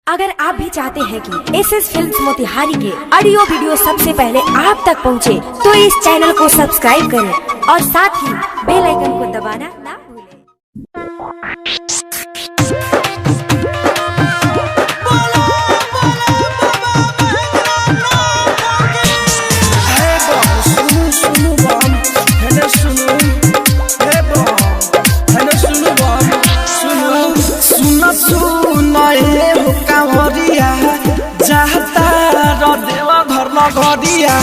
अगर आप भी चाहते हैं कि SS फिल्म्स मोतिहारी के ऑडियो वीडियो सबसे पहले आप तक पहुंचे, तो इस चैनल को सब्सक्राइब करें और साथ ही बेल आइकन को दबाना ना भूलें। घरिया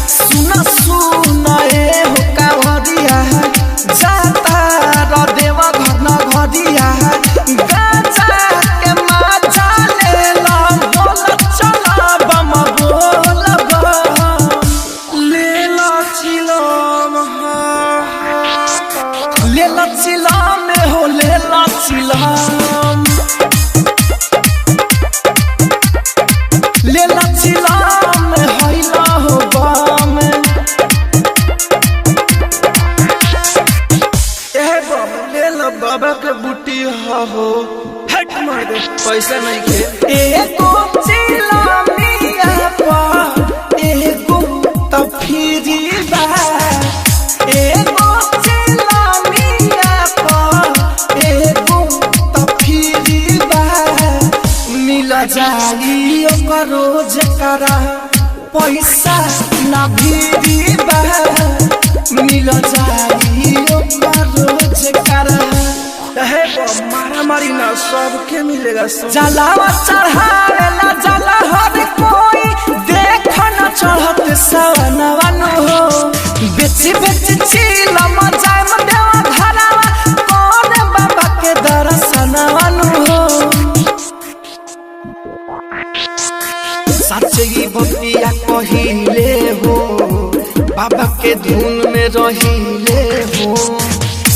सुना सुना हो कावरिया जाता र देवा घर न घरिया गाजा के माजा ले ला बोल चला बम बोल ले ला चिलम हो ले ला चिलम ले ला चिलम बाबा के बूटी हो हट मार दे पैसा नहीं के एको चिलमिया पा एको तफीरी बा एको चिलमिया पा एको तफीरी बा मिला जाई ओकर रोज करा पैसा ना भीरी बा मिला जाई ओकर रोज करा मारा मारी ना सबके मिलेगा जलावा चढ़ावेला जला हर कोई देख न चढ़त सवनवन हो बेची बेची चिलम जाय म देवा घरावा कौन बाबा के दर्शनवन हो सच्ची भक्तिया कहिले हो बाबा के धुन में रहिले हो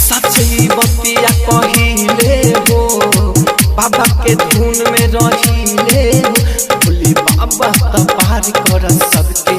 सच्ची बतिया कहिले हो बाबा के धुन में रहिले हो बोली बाबा त पार कर सबके